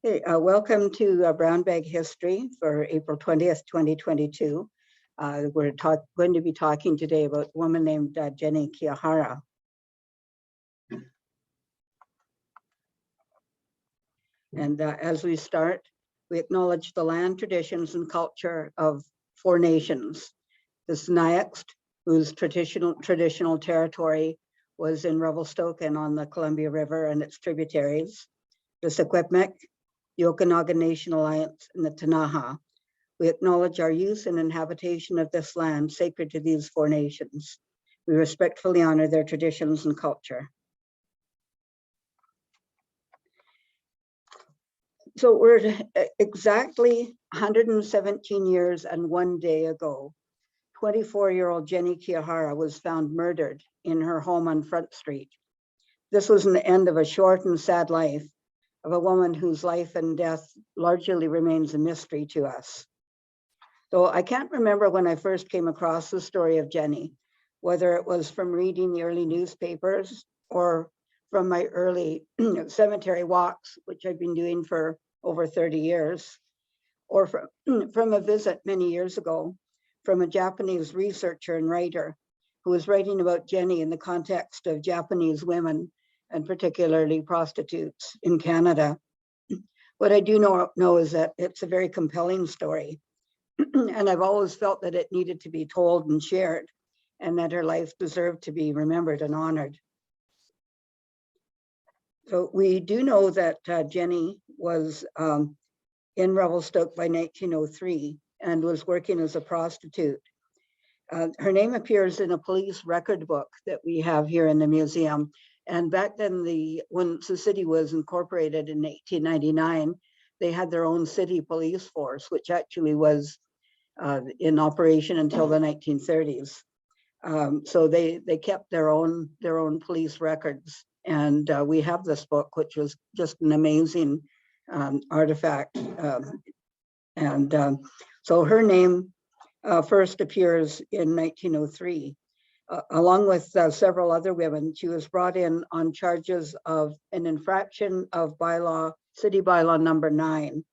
Hey, welcome to Brown Bag History for April 20th, 2022. We're going to be talking today about a woman named Jennie Kiyahara. And as we start, we acknowledge the land, traditions, and culture of four nations. The Snayaks, whose traditional territory was in Revelstoke and on the Columbia River and its tributaries. The Secwepemc, the Okanagan Nation Alliance, and the Tanaha. We acknowledge our use and inhabitation of this land sacred to these four nations. We respectfully honor their traditions and culture. So we're exactly 117 years and 1 day ago, 24-year-old Jennie Kiyahara was found murdered in her home on Front Street. This was the end of a short and sad life of a woman whose life and death largely remains a mystery to us. So I can't remember when I first came across the story of Jennie, whether it was from reading the early newspapers or from my early cemetery walks, which I've been doing for over 30 years, or from a visit many years ago from a Japanese researcher and writer who was writing about Jennie in the context of Japanese women and particularly prostitutes in Canada. What I do know is that it's a very compelling story. And I've always felt that it needed to be told and shared, and that her life deserved to be remembered and honored. So we do know that Jennie was in Revelstoke by 1903 and was working as a prostitute. Her name appears in a police record book that we have here in the museum. And back then, when the city was incorporated in 1899, they had their own city police force, which actually was in operation until the 1930s. So they kept their own police records. And we have this book, which was just an amazing artifact. So her name first appears in 1903. Along with several other women, she was brought in on charges of an infraction of city bylaw number 9,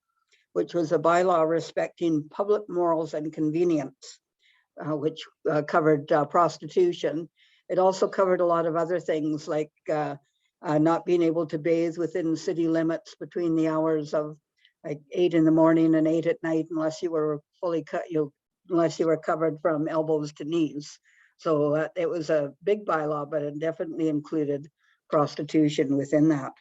which was a bylaw respecting public morals and convenience, which covered prostitution. It also covered a lot of other things like not being able to bathe within city limits between the hours of like 8 in the morning and 8 at night, unless you were unless you were covered from elbows to knees. So it was a big bylaw, but it definitely included prostitution within that.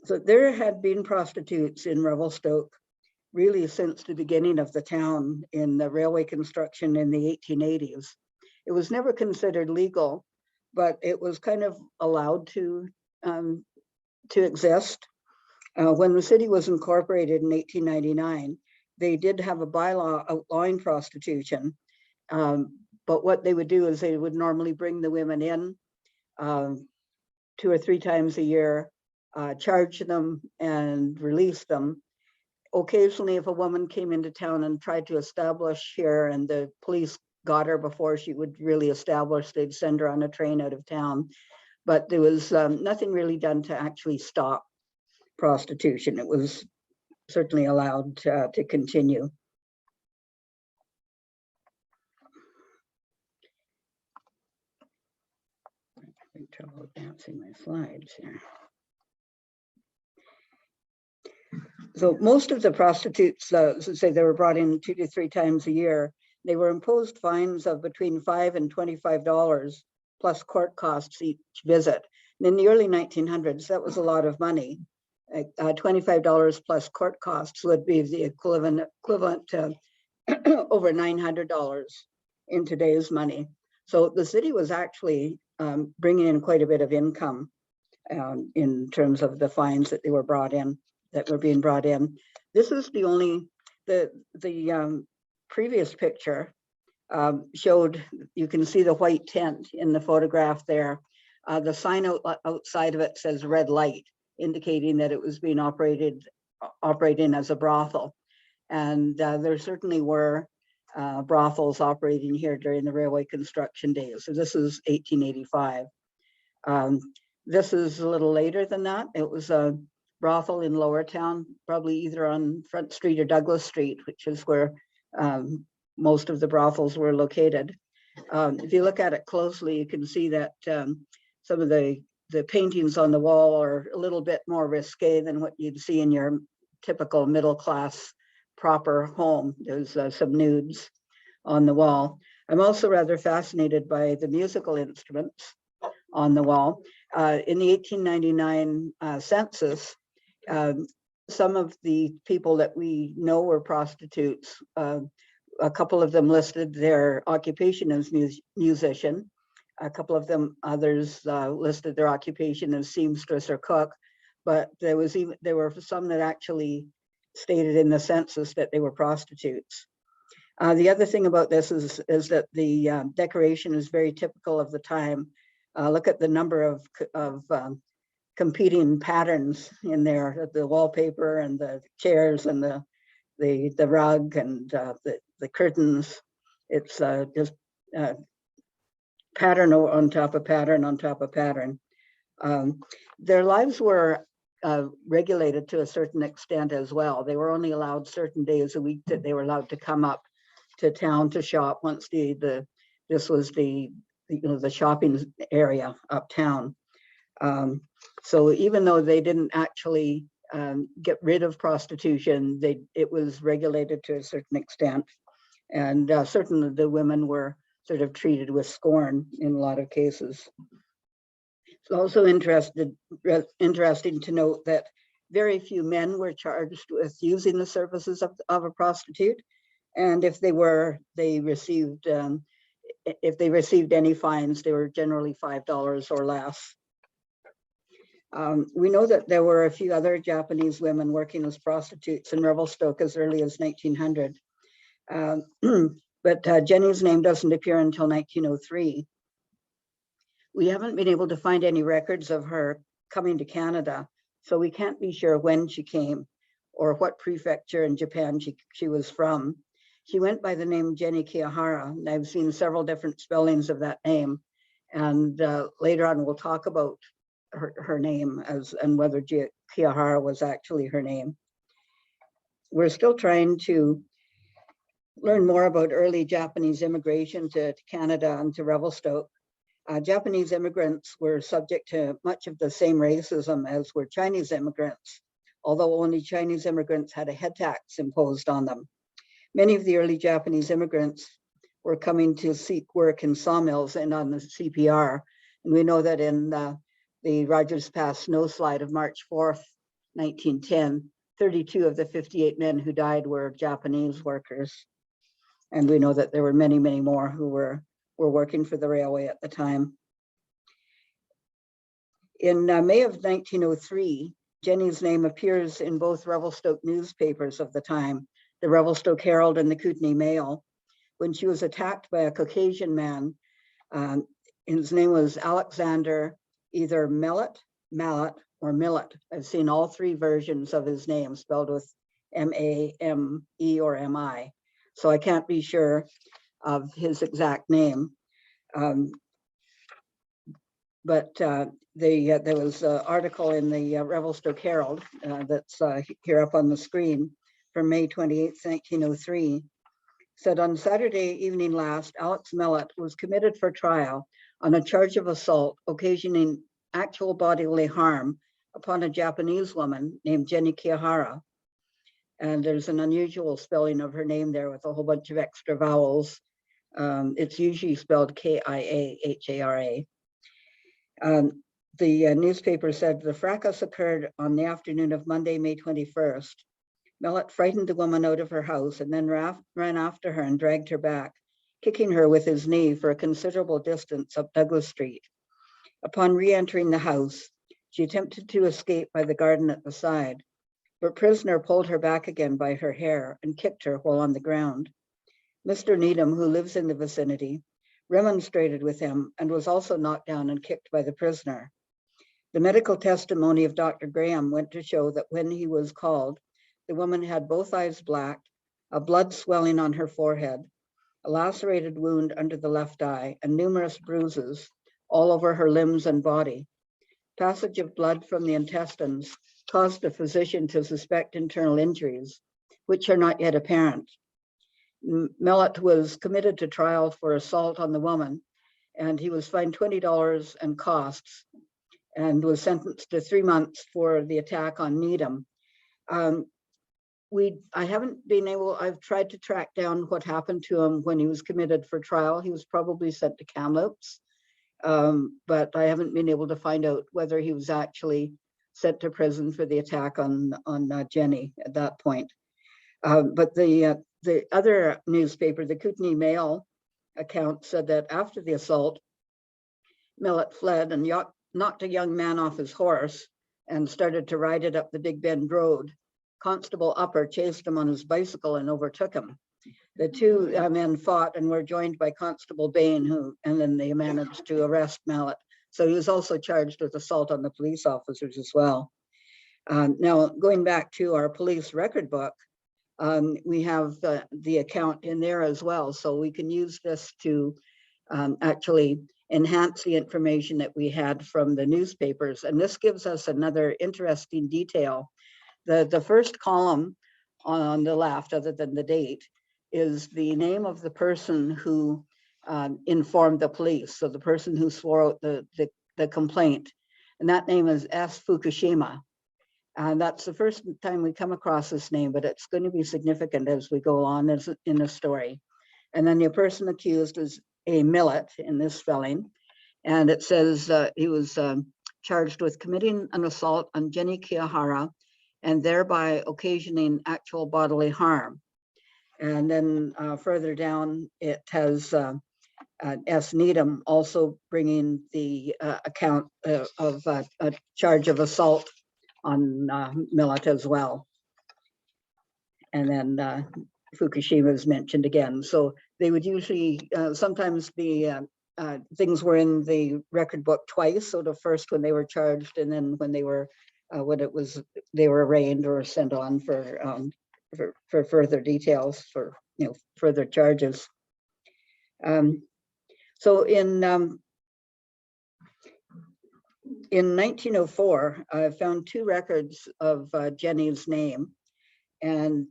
So there had been prostitutes in Revelstoke really since the beginning of the town in the railway construction in the 1880s. It was never considered legal, but it was kind of allowed to exist. When the city was incorporated in 1899, they did have a bylaw outlawing prostitution. But what they would do is they would normally bring the women in 2 or 3 times a year, charge them and release them. Occasionally, if a woman came into town and tried to establish here and the police got her before she would really establish, they'd send her on a train out of town. But there was nothing really done to actually stop prostitution. It was certainly allowed to continue. I'm having trouble advancing my slides here. So most of the prostitutes, say they were brought in 2 to 3 times a year, they were imposed fines of between $5 and $25 plus court costs each visit. And in the early 1900s, that was a lot of money. $25 plus court costs would be the equivalent to over $900 in today's money. So the city was actually bringing in quite a bit of income in terms of the fines that were being brought in. This is the previous picture showed, you can see the white tent in the photograph there. The sign outside of it says red light, indicating that it was being operating as a brothel. And there certainly were brothels operating here during the railway construction days. So this is 1885. This is a little later than that. It was brothel in Lower Town, probably either on Front Street or Douglas Street, which is where most of the brothels were located. If you look at it closely, you can see that some of the paintings on the wall are a little bit more risque than what you'd see in your typical middle class proper home. There's some nudes on the wall. I'm also rather fascinated by the musical instruments on the wall. In the 1899 census, some of the people that we know were prostitutes, a couple of them listed their occupation as musician. A couple of them, others listed their occupation as seamstress or cook, but there were some that actually stated in the census that they were prostitutes. The other thing about this is that the decoration is very typical of the time. Look at the number of competing patterns in there, the wallpaper and the chairs and the rug and the curtains. It's just pattern on top of pattern on top of pattern. Their lives were regulated to a certain extent as well. They were only allowed certain days a week that they were allowed to come up to town to shop once this was the shopping area uptown. So even though they didn't actually get rid of prostitution, it was regulated to a certain extent, and certainly the women were sort of treated with scorn in a lot of cases. It's also interesting to note that very few men were charged with using the services of a prostitute, and if they received any fines, they were generally $5 or less. We know that there were a few other Japanese women working as prostitutes in Revelstoke as early as 1900, but Jennie's name doesn't appear until 1903. We haven't been able to find any records of her coming to Canada, so we can't be sure when she came or what prefecture in Japan she was from. She went by the name Jennie Kiyahara, and I've seen several different spellings of that name. And later on, we'll talk about her name and whether Kiyahara was actually her name. We're still trying to learn more about early Japanese immigration to Canada and to Revelstoke. Japanese immigrants were subject to much of the same racism as were Chinese immigrants, although only Chinese immigrants had a head tax imposed on them. Many of the early Japanese immigrants were coming to seek work in sawmills and on the CPR. And we know that in the Rogers Pass snowslide of March 4th, 1910, 32 of the 58 men who died were Japanese workers. And we know that there were many, many more who were working for the railway at the time. In May of 1903, Jennie's name appears in both Revelstoke newspapers of the time, the Revelstoke Herald and the Kootenai Mail, when she was attacked by a Caucasian man. His name was Alexander, either Mallet, or Millet. I've seen all three versions of his name spelled with M-A-M-E or M-I. So I can't be sure of his exact name. But there was an article in the Revelstoke Herald that's here up on the screen from May 28, 1903, said on Saturday evening last, Alex Millet was committed for trial on a charge of assault occasioning actual bodily harm upon a Japanese woman named Jennie Kiyahara. And there's an unusual spelling of her name there with a whole bunch of extra vowels. It's usually spelled K-I-A-H-A-R-A. The newspaper said the fracas occurred on the afternoon of Monday, May 21st. Millet frightened the woman out of her house and then ran after her and dragged her back, kicking her with his knee for a considerable distance up Douglas Street. Upon re-entering the house, she attempted to escape by the garden at the side, but prisoner pulled her back again by her hair and kicked her while on the ground. Mr. Needham, who lives in the vicinity, remonstrated with him and was also knocked down and kicked by the prisoner. The medical testimony of Dr. Graham went to show that when he was called, the woman had both eyes black, a blood swelling on her forehead, a lacerated wound under the left eye, and numerous bruises all over her limbs and body. Passage of blood from the intestines caused the physician to suspect internal injuries, which are not yet apparent. Mellott was committed to trial for assault on the woman, and he was fined $20 and costs, and was sentenced to 3 months for the attack on Needham. I haven't been able, I've tried to track down what happened to him when he was committed for trial. He was probably sent to Kamloops, but I haven't been able to find out whether he was actually sent to prison for the attack on Jennie at that point. But the other newspaper, the Kootenai Mail account, said that after the assault, Mellott fled and knocked a young man off his horse and started to ride it up the Big Bend Road. Constable Upper chased him on his bicycle and overtook him. The two men fought and were joined by Constable Bain, and then they managed to arrest Mellott. So he was also charged with assault on the police officers as well. Now, going back to our police record book, we have the account in there as well. So we can use this to actually enhance the information that we had from the newspapers. And this gives us another interesting detail. The first column on the left, other than the date, is the name of the person who informed the police. So the person who swore out the complaint. And that name is S. Fukushima. And that's the first time we come across this name, but it's going to be significant as we go on in the story. And then the person accused is A. Millett in this spelling. And it says he was charged with committing an assault on Jennie Kiyahara and thereby occasioning actual bodily harm. And then further down, it has S. Needham also bringing the account of a charge of assault on Millett as well. And then Fukushima is mentioned again. So they would usually, sometimes the things were in the record book twice. So the first when they were charged, and then when they were, they were arraigned or sent on for further details, for further charges. So in 1904, I found two records of Jennie's name, and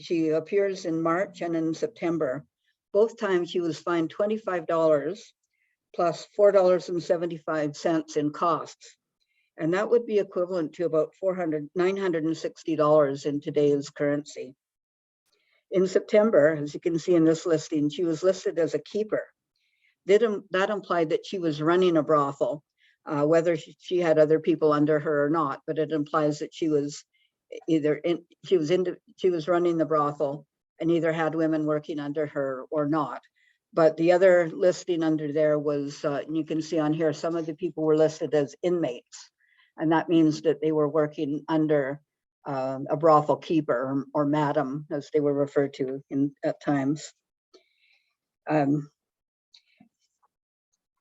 she appears in March and in September. Both times she was fined $25 plus $4.75 in costs. And that would be equivalent to about $960 in today's currency. In September, as you can see in this listing, she was listed as a keeper. That implied that she was running a brothel, whether she had other people under her or not, but it implies that she was she was running the brothel and either had women working under her or not. But the other listing under there was, you can see on here, some of the people were listed as inmates. And that means that they were working under a brothel keeper, or madam, as they were referred to at times.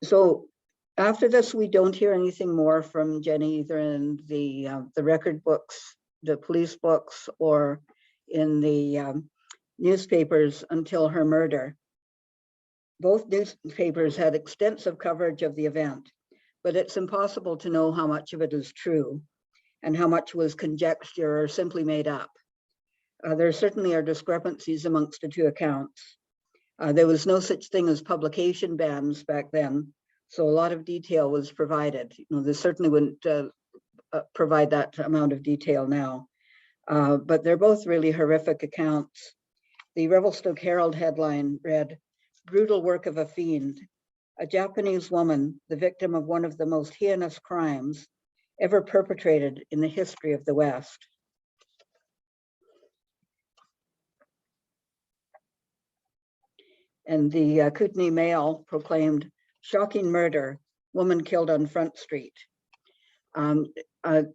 So after this, we don't hear anything more from Jennie, either in the record books, the police books, or in the newspapers until her murder. Both newspapers had extensive coverage of the event, but it's impossible to know how much of it is true and how much was conjecture or simply made up. There certainly are discrepancies amongst the two accounts. There was no such thing as publication bans back then, so a lot of detail was provided. They certainly wouldn't provide that amount of detail now, but they're both really horrific accounts. The Revelstoke Herald headline read, "Brutal work of a fiend. A Japanese woman, the victim of one of the most heinous crimes ever perpetrated in the history of the West." And the Kootenai Mail proclaimed, "Shocking murder, woman killed on Front Street." Another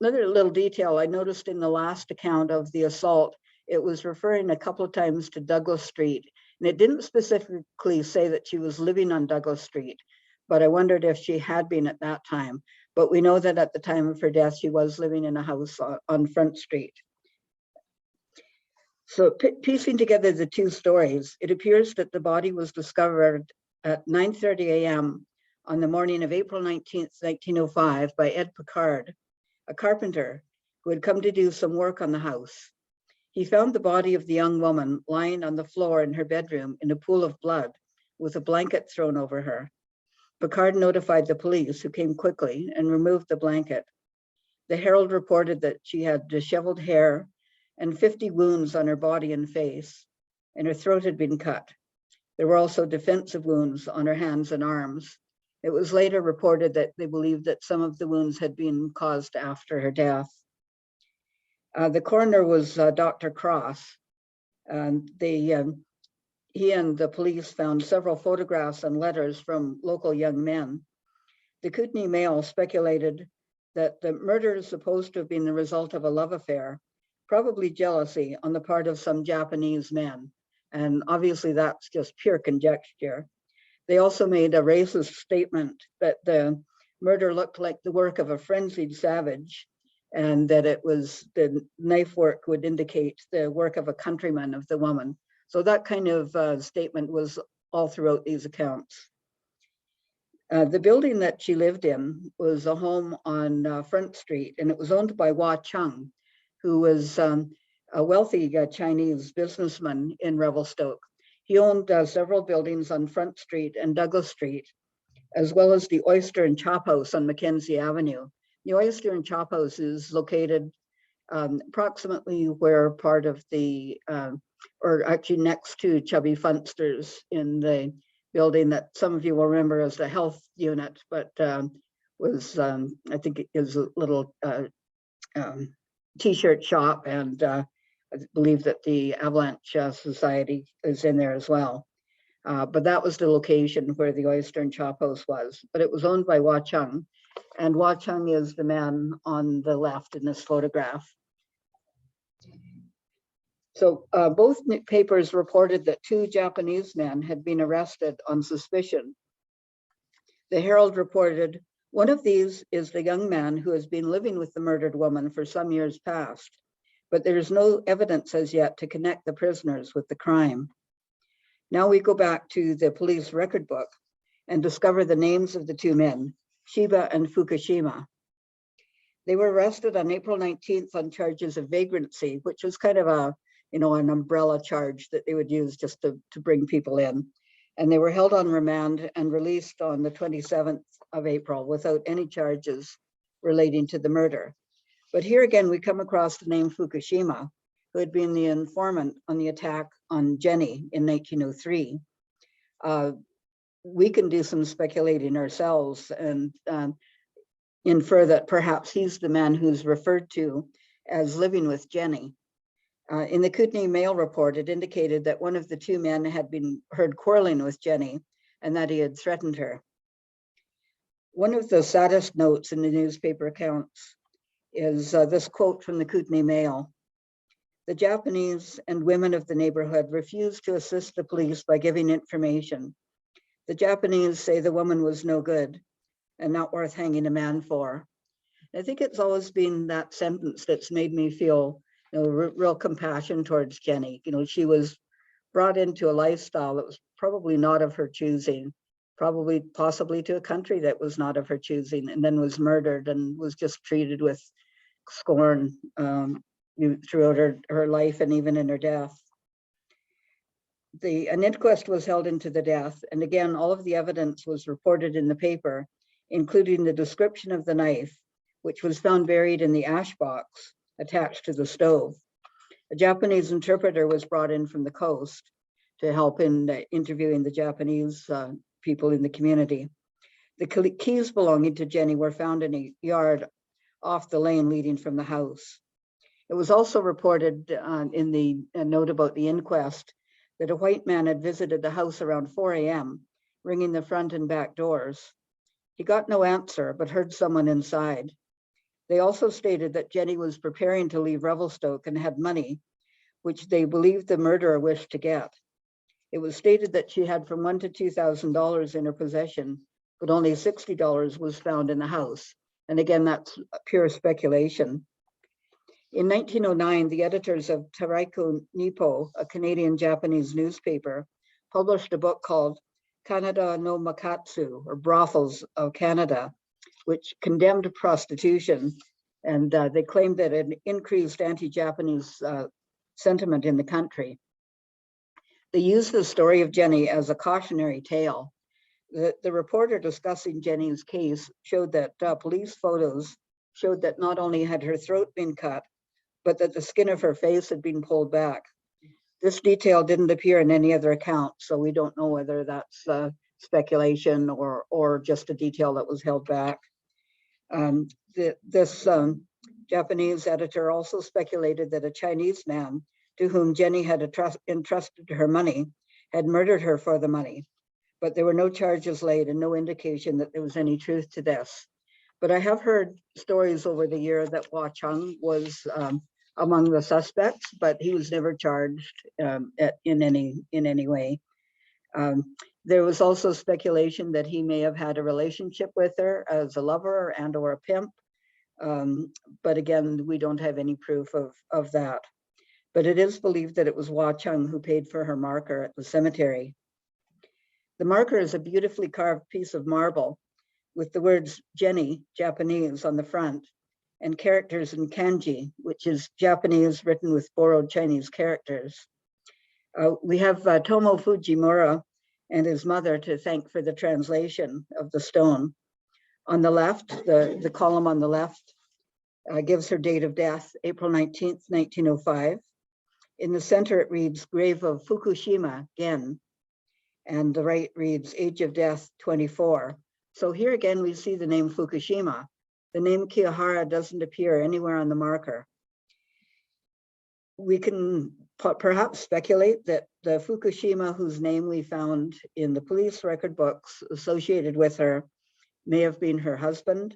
little detail I noticed in the last account of the assault, it was referring a couple of times to Douglas Street. And it didn't specifically say that she was living on Douglas Street, but I wondered if she had been at that time. But we know that at the time of her death, she was living in a house on Front Street. So piecing together the two stories, it appears that the body was discovered at 9:30 a.m. on the morning of April 19th, 1905, by Ed Picard, a carpenter who had come to do some work on the house. He found the body of the young woman lying on the floor in her bedroom in a pool of blood with a blanket thrown over her. Picard notified the police, who came quickly and removed the blanket. The Herald reported that she had disheveled hair and 50 wounds on her body and face, and her throat had been cut. There were also defensive wounds on her hands and arms. It was later reported that they believed that some of the wounds had been caused after her death. The coroner was Dr. Cross. He and the police found several photographs and letters from local young men. The Kootenay Mail speculated that the murder is supposed to have been the result of a love affair, probably jealousy on the part of some Japanese men. And obviously that's just pure conjecture. They also made a racist statement that the murder looked like the work of a frenzied savage, and that it was the knife work would indicate the work of a countryman of the woman. So that kind of statement was all throughout these accounts. The building that she lived in was a home on Front Street, and it was owned by Hua Chung, who was a wealthy Chinese businessman in Revelstoke. He owned several buildings on Front Street and Douglas Street, as well as the Oyster and Chop House on Mackenzie Avenue. The Oyster and Chop House is located approximately where part of the, or actually next to Chubby Funsters, in the building that some of you will remember as the health unit, but was, I think it is a little t-shirt shop, and I believe that the Avalanche Society is in there as well. But that was the location where the Oyster and Chop House was, but it was owned by Hua Chung, and Hua Chung is the man on the left in this photograph. So both papers reported that 2 Japanese men had been arrested on suspicion. The Herald reported, one of these is the young man who has been living with the murdered woman for some years past, but there is no evidence as yet to connect the prisoners with the crime. Now we go back to the police record book and discover the names of the 2 men, Shiba and Fukushima. They were arrested on April 19th on charges of vagrancy, which was kind of a, an umbrella charge that they would use just to bring people in. And they were held on remand and released on the 27th of April without any charges relating to the murder. But here again, we come across the name Fukushima, who had been the informant on the attack on Jennie in 1903. We can do some speculating ourselves and infer that perhaps he's the man who's referred to as living with Jennie. In the Kootenay Mail report, it indicated that one of the 2 men had been heard quarreling with Jennie and that he had threatened her. One of the saddest notes in the newspaper accounts is this quote from the Kootenay Mail. The Japanese and women of the neighborhood refused to assist the police by giving information. The Japanese say the woman was no good and not worth hanging a man for. I think it's always been that sentence that's made me feel, you know, real compassion towards Jennie. You know, she was brought into a lifestyle that was probably not of her choosing, possibly to a country that was not of her choosing, and then was murdered and was just treated with scorn throughout her life and even in her death. An inquest was held into the death, and again, all of the evidence was reported in the paper, including the description of the knife, which was found buried in the ash box attached to the stove. A Japanese interpreter was brought in from the coast to help in interviewing the Japanese people in the community. The keys belonging to Jennie were found in a yard off the lane leading from the house. It was also reported in the note about the inquest that a white man had visited the house around 4 a.m., ringing the front and back doors. He got no answer, but heard someone inside. They also stated that Jennie was preparing to leave Revelstoke and had money, which they believed the murderer wished to get. It was stated that she had from $1,000 to $2,000 in her possession, but only $60 was found in the house. And again, that's pure speculation. In 1909, the editors of Taraiko Nippo, a Canadian-Japanese newspaper, published a book called Canada no Makatsu, or Brothels of Canada, which condemned prostitution. And they claimed that it increased anti-Japanese sentiment in the country. They used the story of Jennie as a cautionary tale. The reporter discussing Jennie's case showed that police photos showed that not only had her throat been cut, but that the skin of her face had been pulled back. This detail didn't appear in any other account, so we don't know whether that's speculation or just a detail that was held back. This Japanese editor also speculated that a Chinese man to whom Jennie had entrusted her money had murdered her for the money, but there were no charges laid and no indication that there was any truth to this. But I have heard stories over the year that Hua Chung was among the suspects, but he was never charged in any way. There was also speculation that he may have had a relationship with her as a lover and or a pimp. But again, we don't have any proof of that. But it is believed that it was Hua Chung who paid for her marker at the cemetery. The marker is a beautifully carved piece of marble with the words Jennie, Japanese, on the front, and characters in kanji, which is Japanese written with borrowed Chinese characters. We have Tomo Fujimura and his mother to thank for the translation of the stone. On the left, the column on the left gives her date of death, April 19th, 1905. In the center, it reads grave of Fukushima, Gen, and the right reads age of death, 24. So here again, we see the name Fukushima. The name Kiyahara doesn't appear anywhere on the marker. We can perhaps speculate that the Fukushima whose name we found in the police record books associated with her may have been her husband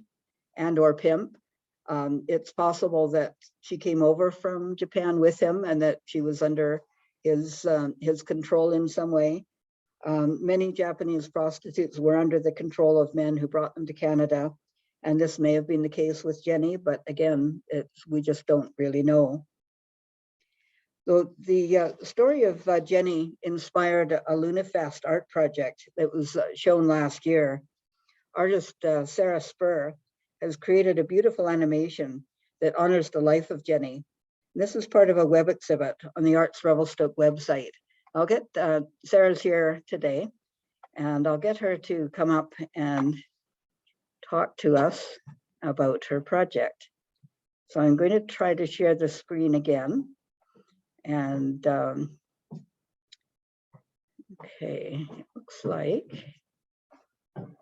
and or pimp. It's possible that she came over from Japan with him and that she was under his control in some way. Many Japanese prostitutes were under the control of men who brought them to Canada, and this may have been the case with Jennie, but again, we just don't really know. So the story of Jennie inspired a LunaFest art project that was shown last year. Artist Sarah Spur has created a beautiful animation that honors the life of Jennie. This is part of a web exhibit on the Arts Revelstoke website. I'll get, Sarah's here today, and I'll get her to come up and talk to us about her project. So I'm going to try to share the screen again. And okay, it looks like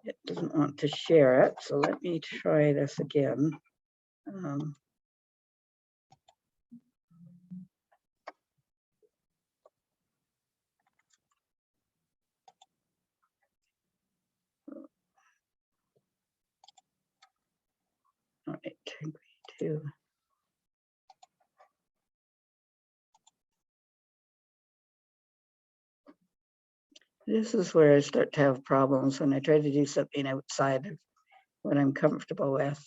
it doesn't want to share it. So let me try this again. All right, I'm going to. This is where I start to have problems when I try to do something outside of what I'm comfortable with.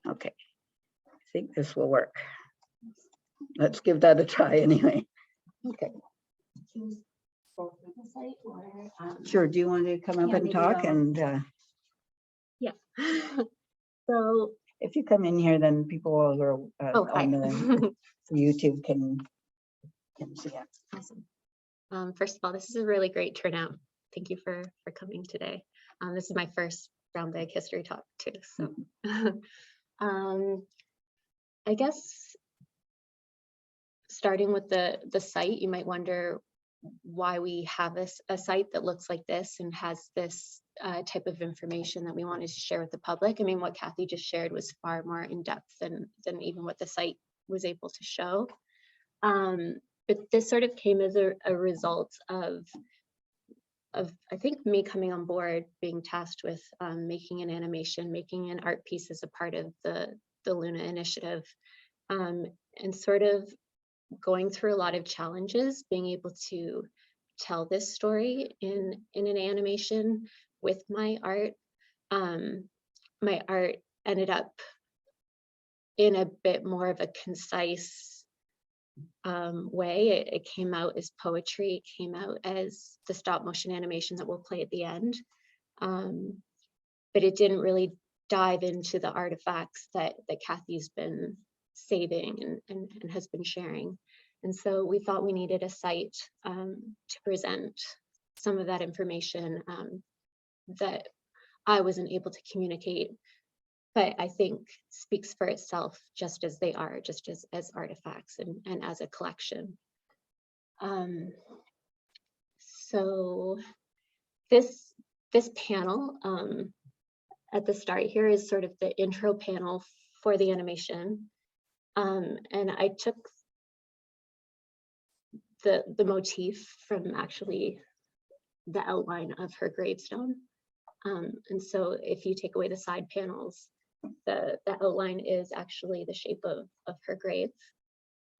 Okay, I think this will work. Let's give that a try anyway. Okay. Sure. Do you want to come up and talk? And yeah. So if you come in here, then people will on the YouTube can see it. Awesome. First of all, this is a really great turnout. Thank you for coming today. This is my first Brown Bag history talk too. So I guess starting with the site, you might wonder why we have a site that looks like this and has this type of information that we wanted to share with the public. I mean, what Kathy just shared was far more in depth than even what the site was able to show. But this sort of came as a result of I think me coming on board, being tasked with making an animation, making an art piece as a part of the Luna initiative, and sort of going through a lot of challenges, being able to tell this story in an animation with my art. My art ended up in a bit more of a concise way. It came out as poetry. It came out as the stop motion animation that we'll play at the end. But it didn't really dive into the artifacts that Kathy's been saving and has been sharing. And so we thought we needed a site to present some of that information that I wasn't able to communicate, but I think speaks for itself just as they are, just as artifacts and as a collection. So this panel at the start here is sort of the intro panel for the animation. And I took the motif from actually the outline of her gravestone. And so if you take away the side panels, the outline is actually the shape of her grave.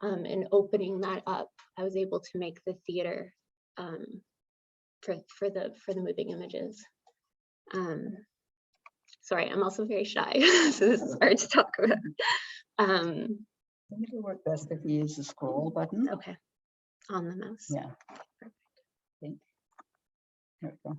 And opening that up, I was able to make the theater for the moving images. Sorry, I'm also very shy, so this is hard to talk about. It'll work best if you use the scroll button. Okay, on the mouse. Yeah. Perfect. I think. There we go.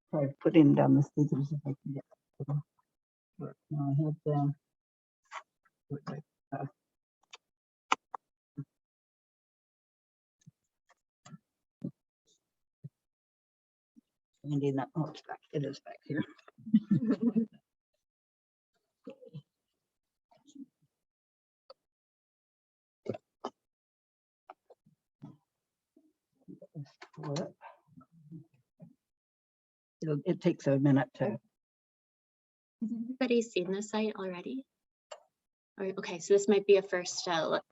Try putting down the scissors if I can get it to work. Now I have the finding that. Oh, it's back. It is back here. It takes a minute to. Has everybody seen the site already? Or, okay, so this might be a first look.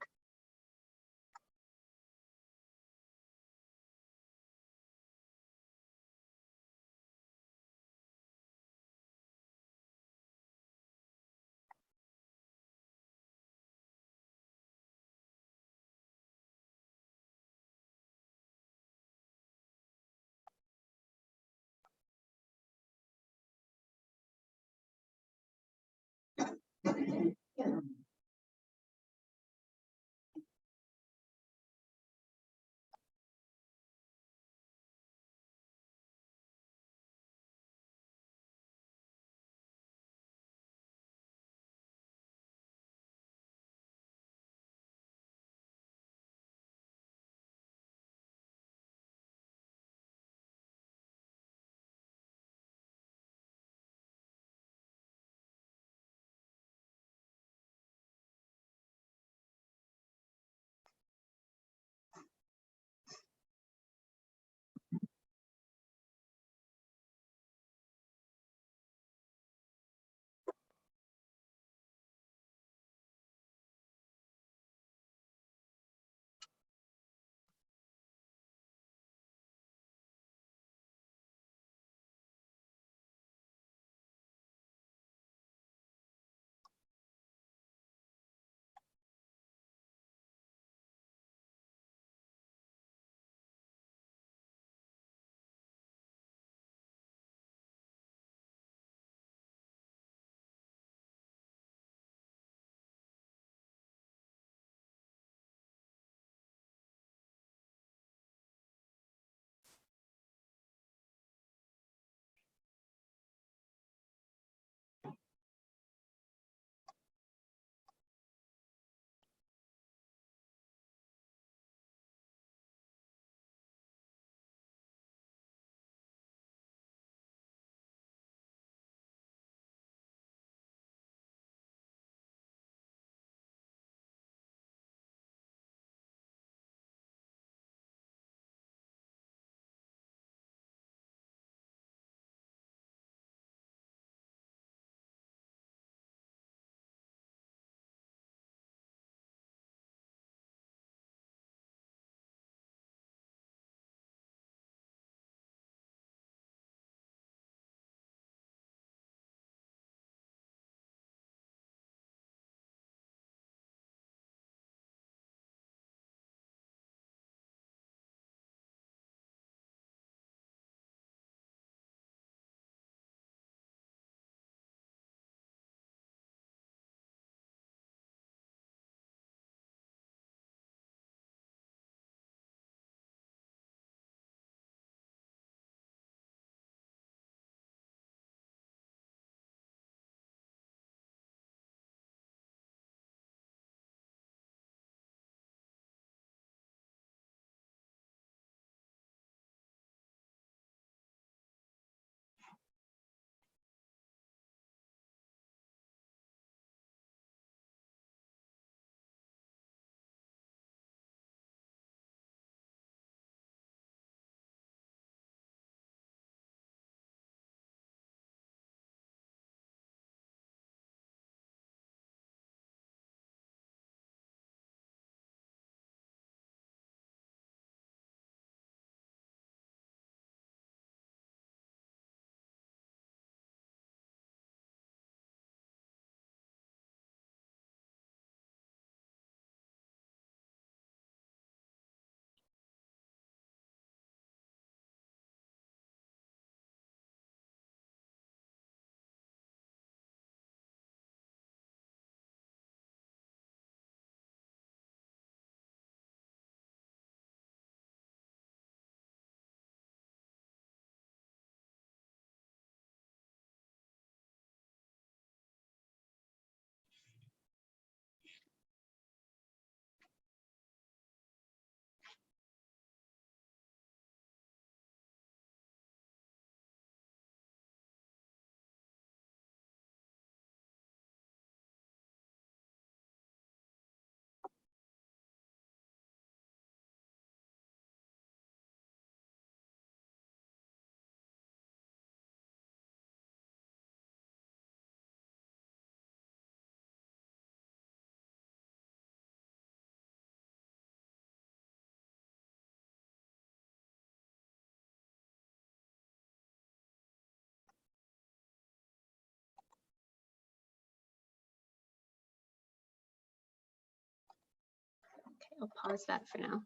I'll pause that for now.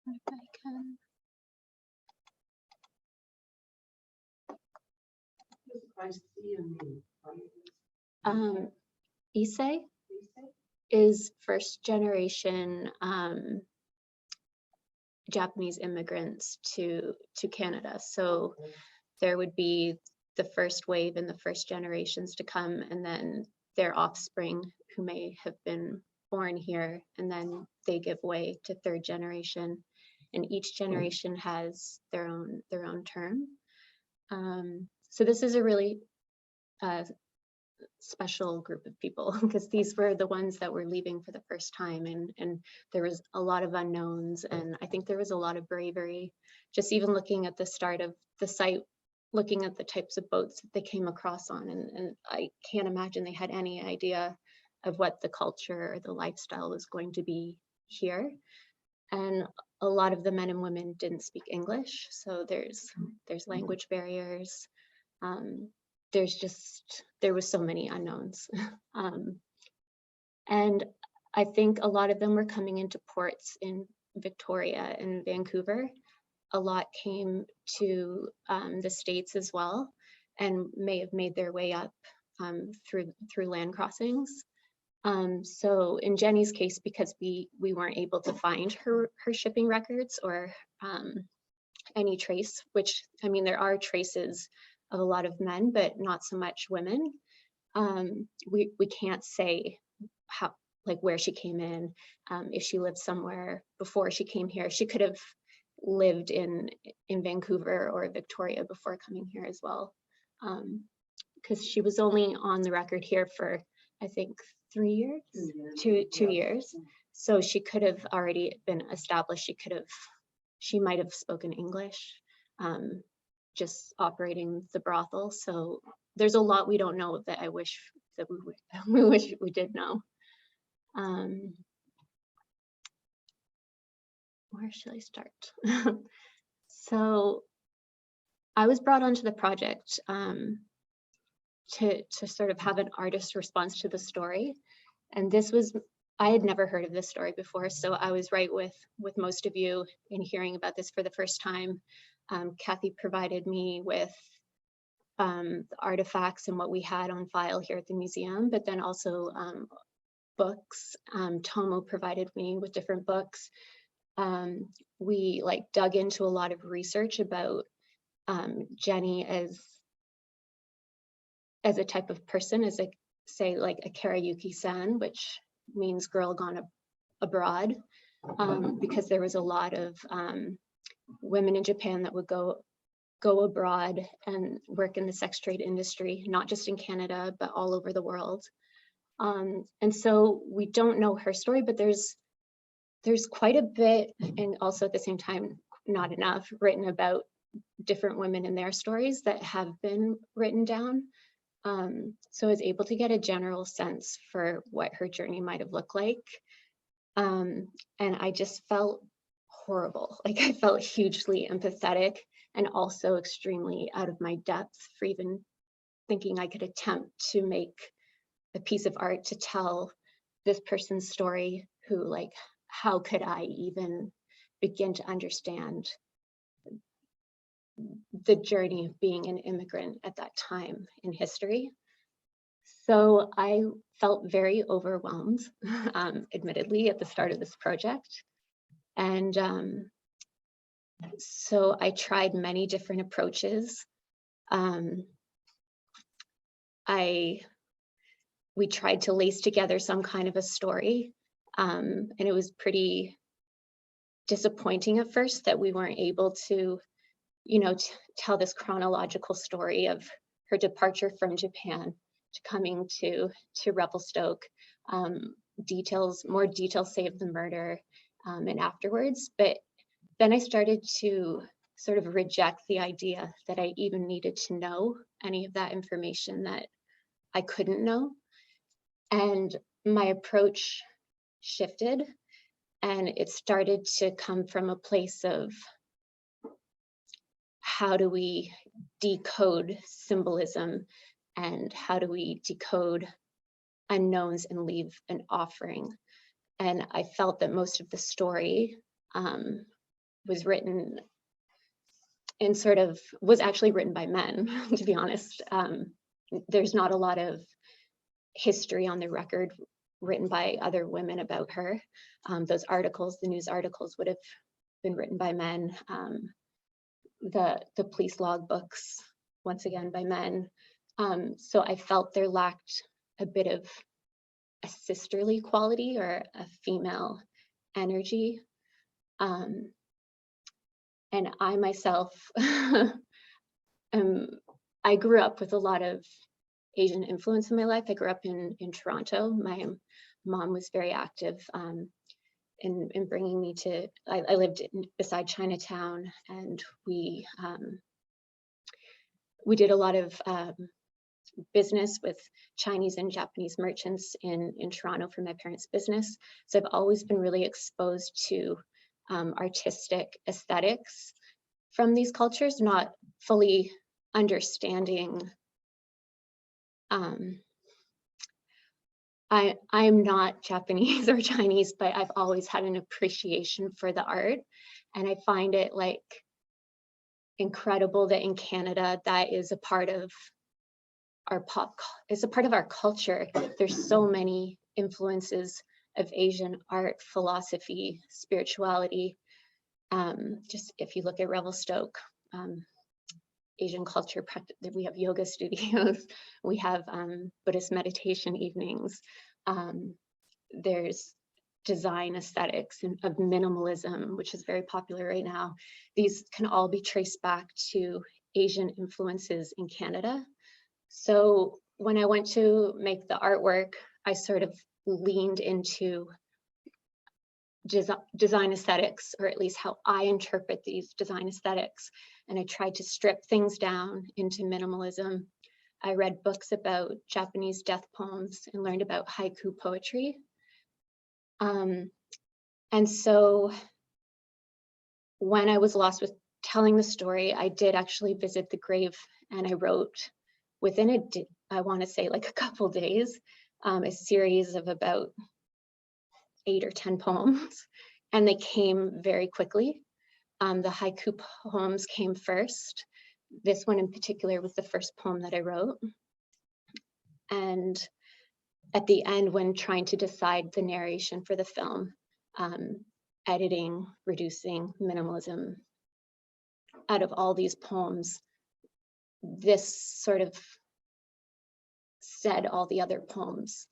If I can. Issei is first generation Japanese immigrants to Canada. So there would be the first wave and the first generations to come, and then their offspring who may have been born here, and then they give way to third generation, and each generation has their own term. So this is a really special group of people, because these were the ones that were leaving for the first time, and there was a lot of unknowns, and I think there was a lot of bravery. Just even looking at the start of the site, looking at the types of boats that they came across on, and I can't imagine they had any idea of what the culture or the lifestyle was going to be here. And a lot of the men and women didn't speak English, so there's language barriers. There was so many unknowns. And I think a lot of them were coming into ports in Victoria and Vancouver. A lot came to the States as well, and may have made their way up through land crossings. So in Jenny's case, because we weren't able to find her shipping records or any trace, which, I mean, there are traces of a lot of men, but not so much women. We can't say how, like, where she came in, if she lived somewhere before she came here. She could have lived in Vancouver or Victoria before coming here as well, because she was only on the record here for, I think, 3 years, 2 years. So she could have already been established. She might have spoken English, just operating the brothel. So there's a lot we don't know that I wish that we wish we did know. Where should I start? So I was brought onto the project to sort of have an artist's response to the story. And I had never heard of this story before, so I was right with most of you in hearing about this for the first time. Kathy provided me with the artifacts and what we had on file here at the museum, but then also books. Tomo provided me with different books. We dug into a lot of research about Jenny as a type of person, as say like a Karayuki-san, which means girl gone abroad, because there was a lot of women in Japan that would go abroad and work in the sex trade industry, not just in Canada, but all over the world. And so we don't know her story, but there's quite a bit, and also at the same time, not enough written about different women and their stories that have been written down. So I was able to get a general sense for what her journey might have looked like. And I just felt horrible. Like, I felt hugely empathetic and also extremely out of my depth for even thinking I could attempt to make a piece of art to tell this person's story, who, like, how could I even begin to understand the journey of being an immigrant at that time in history. So I felt very overwhelmed, admittedly, at the start of this project. And so I tried many different approaches. We tried to lace together some kind of a story, and it was pretty disappointing at first that we weren't able to, tell this chronological story of her departure from Japan to coming to Revelstoke, more details say of the murder, and afterwards. But then I started to sort of reject the idea that I even needed to know any of that information that I couldn't know. And my approach shifted, and it started to come from a place of, how do we decode symbolism, and how do we decode unknowns and leave an offering. And I felt that most of the story was written in was actually written by men, to be honest. There's not a lot of history on the record written by other women about her. Those articles, the news articles, would have been written by men. The police log books, once again, by men. So I felt there lacked a bit of a sisterly quality or a female energy. And I myself, I grew up with a lot of Asian influence in my life. I grew up in Toronto. My mom was very active in bringing me to, I lived beside Chinatown, and we did a lot of business with Chinese and Japanese merchants in Toronto for my parents' business. So I've always been really exposed to artistic aesthetics from these cultures, not fully understanding. I'm not Japanese or Chinese, but I've always had an appreciation for the art. And I find it like incredible that in Canada, that is a part of our it's a part of our culture. There's so many influences of Asian art, philosophy, spirituality. Just if you look at Revelstoke, Asian culture, we have yoga studios, we have Buddhist meditation evenings. There's design aesthetics and of minimalism, which is very popular right now. These can all be traced back to Asian influences in Canada. So when I went to make the artwork, I sort of leaned into design aesthetics, or at least how I interpret these design aesthetics. And I tried to strip things down into minimalism. I read books about Japanese death poems and learned about haiku poetry. And so when I was lost with telling the story, I did actually visit the grave, and I wrote within I want to say like a couple days, a series of about 8 or 10 poems, and they came very quickly. The haiku poems came first. This one in particular was the first poem that I wrote. And at the end, when trying to decide the narration for the film, editing, reducing, minimalism, out of all these poems, this sort of said all the other poems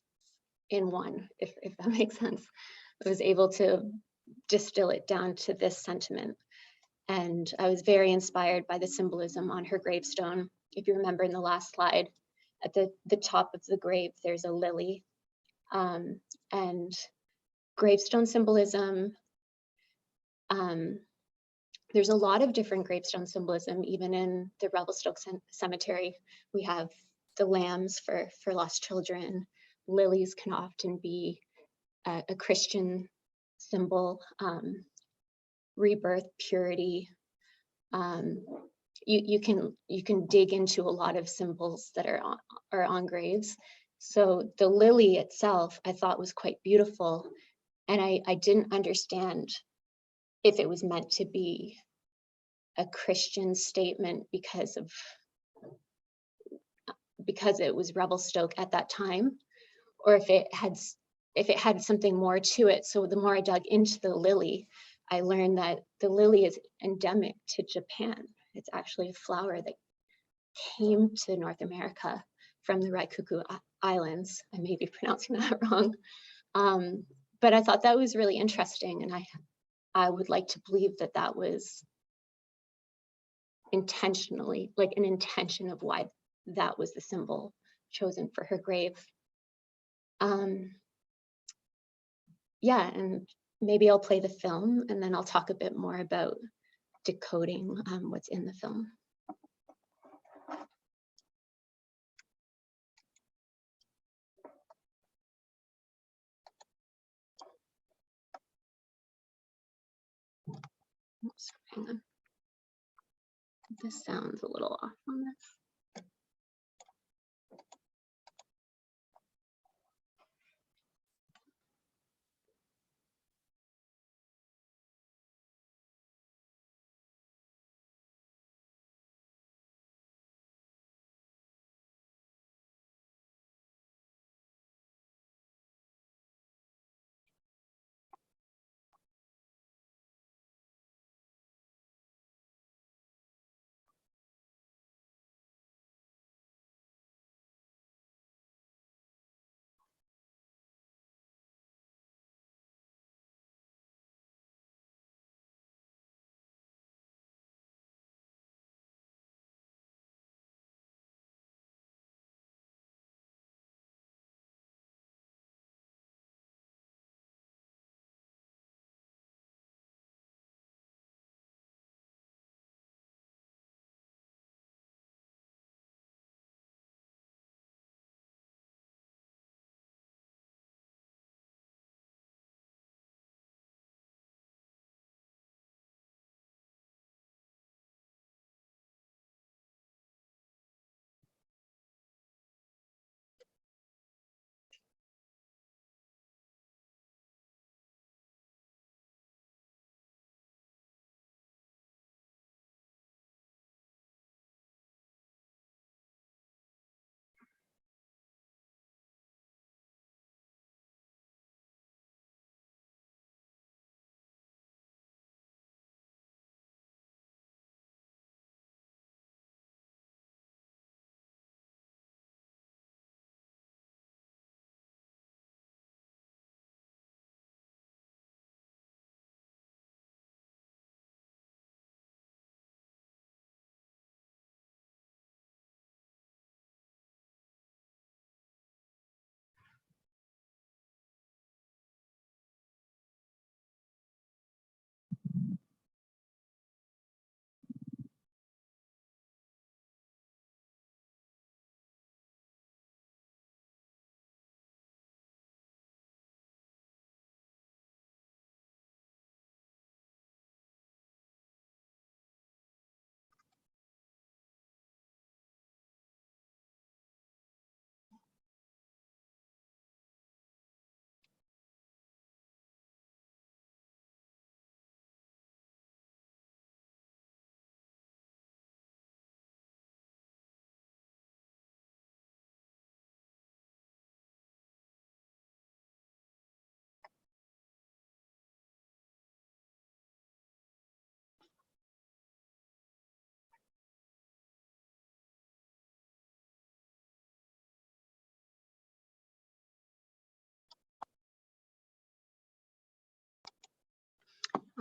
in one, if that makes sense. I was able to distill it down to this sentiment. And I was very inspired by the symbolism on her gravestone. If you remember in the last slide, at the top of the grave, there's a lily. And gravestone symbolism, there's a lot of different gravestone symbolism, even in the Revelstoke Cemetery. We have the lambs for lost children. Lilies can often be a Christian symbol, rebirth, purity. You can dig into a lot of symbols that are on graves. So the lily itself, I thought was quite beautiful, and I didn't understand if it was meant to be a Christian statement because it was Revelstoke at that time, or if it had something more to it. So the more I dug into the lily, I learned that the lily is endemic to Japan. It's actually a flower that came to North America from the Raikuku Islands. I may be pronouncing that wrong. But I thought that was really interesting, and I would like to believe that that was intentionally, like an intention of why that was the symbol chosen for her grave. Yeah, and maybe I'll play the film, and then I'll talk a bit more about decoding what's in the film. Oops, hang on. This sounds a little off on this.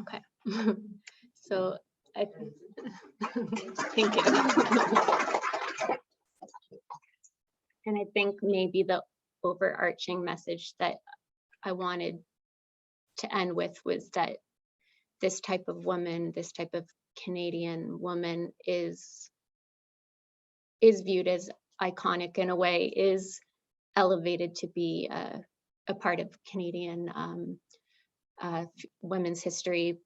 Okay. So I thank you. And I think maybe the overarching message that I wanted to end with was that this type of woman, this type of Canadian woman is viewed as iconic in a way, is elevated to be a part of Canadian women's history,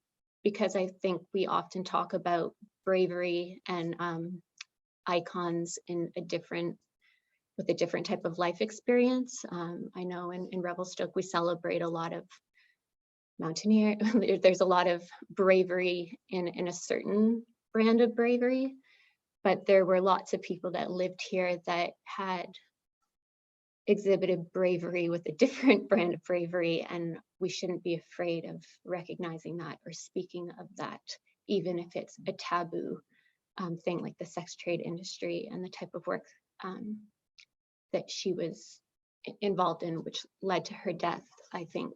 because I think we often talk about bravery and icons in a different, with a different type of life experience. I know in Revelstoke we celebrate a lot of mountaineer. There's a lot of bravery in a certain brand of bravery, but there were lots of people that lived here that had exhibited bravery with a different brand of bravery, and we shouldn't be afraid of recognizing that or speaking of that, even if it's a taboo thing like the sex trade industry and the type of work that she was involved in, which led to her death. I think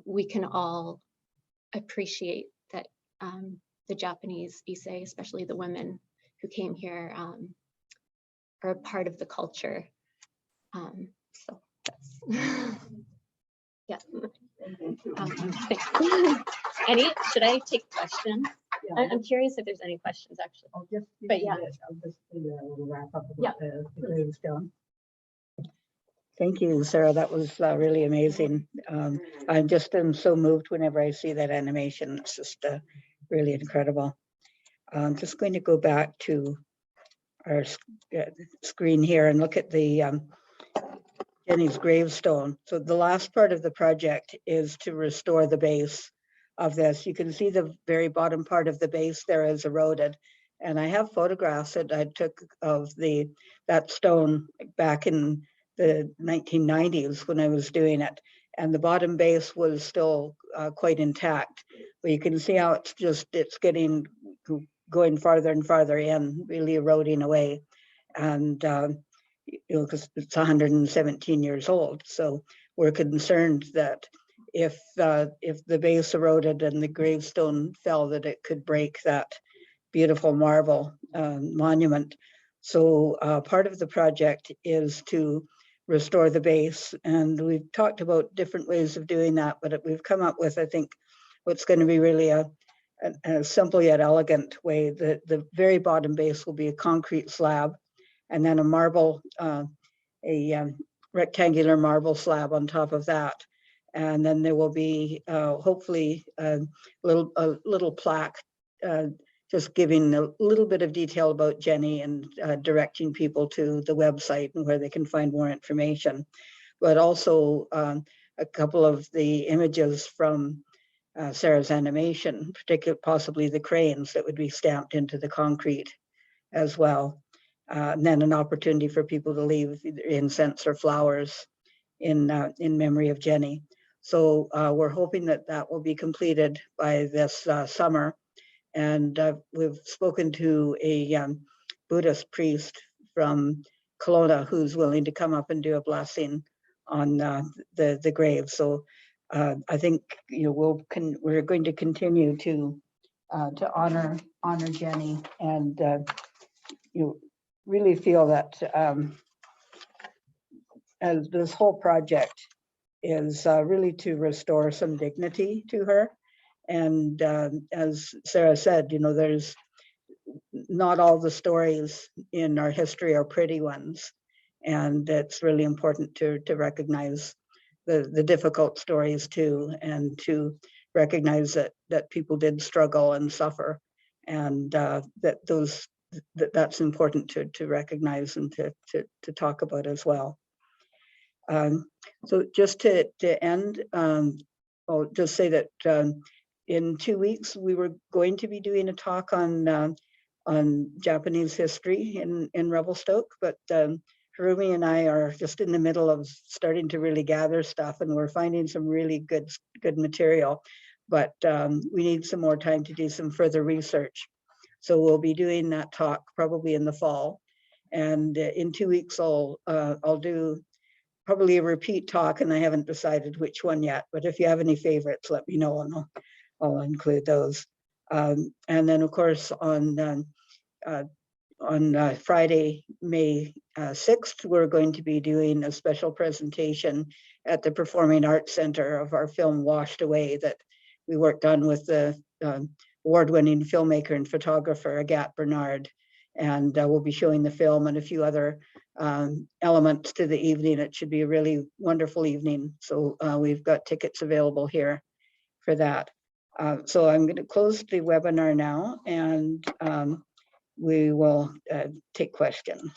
we can all appreciate that the Japanese Issei, especially the women who came here, are a part of the culture. So that's yeah. Should I take questions? Yeah. I'm curious if there's any questions actually. But yeah, I'll just do a little wrap up yeah. about the gravestone. Thank you, Sarah. That was really amazing. I just am so moved whenever I see that animation. It's just really incredible. I'm just going to go back to our screen here and look at the Jennie's gravestone. So the last part of the project is to restore the base of this. You can see the very bottom part of the base there is eroded. And I have photographs that I took of that stone back in the 1990s when I was doing it. And the bottom base was still quite intact. But you can see how it's getting, going farther and farther in, really eroding away. And because it's 117 years old. So we're concerned that if the base eroded and the gravestone fell, that it could break that beautiful marble monument. So part of the project is to restore the base. And we've talked about different ways of doing that, but we've come up with, I think, what's going to be really a simple yet elegant way. The very bottom base will be a concrete slab, and then a marble, rectangular marble slab on top of that. And then there will be hopefully a little plaque just giving a little bit of detail about Jennie and directing people to the website and where they can find more information. But also a couple of the images from Sarah's animation, particularly possibly the cranes that would be stamped into the concrete as well. And then an opportunity for people to leave either incense or flowers in memory of Jennie. So we're hoping that that will be completed by this summer. And we've spoken to a Buddhist priest from Kelowna who's willing to come up and do a blessing on the grave. So I think we're going to continue to honor Jennie, and really feel that as this whole project is really to restore some dignity to her. And as Sarah said, there's not all the stories in our history are pretty ones. And it's really important to recognize the difficult stories too, and to recognize that people did struggle and suffer, and that's important to recognize and to talk about as well. So just to end, I'll just say that in 2 weeks we were going to be doing a talk on Japanese history in Revelstoke, but Harumi and I are just in the middle of starting to really gather stuff, and we're finding some really good material, but we need some more time to do some further research. So we'll be doing that talk probably in the fall, and in 2 weeks I'll do probably a repeat talk, and I haven't decided which one yet, but if you have any favorites, let me know, and I'll include those. And then, of course, on Friday, May 6th, we're going to be doing a special presentation at the Performing Arts Center of our film Washed Away that we worked on with the award-winning filmmaker and photographer Agathe Bernard. And we'll be showing the film and a few other elements to the evening. It should be a really wonderful evening. So we've got tickets available here for that. So I'm going to close the webinar now, and we will take questions.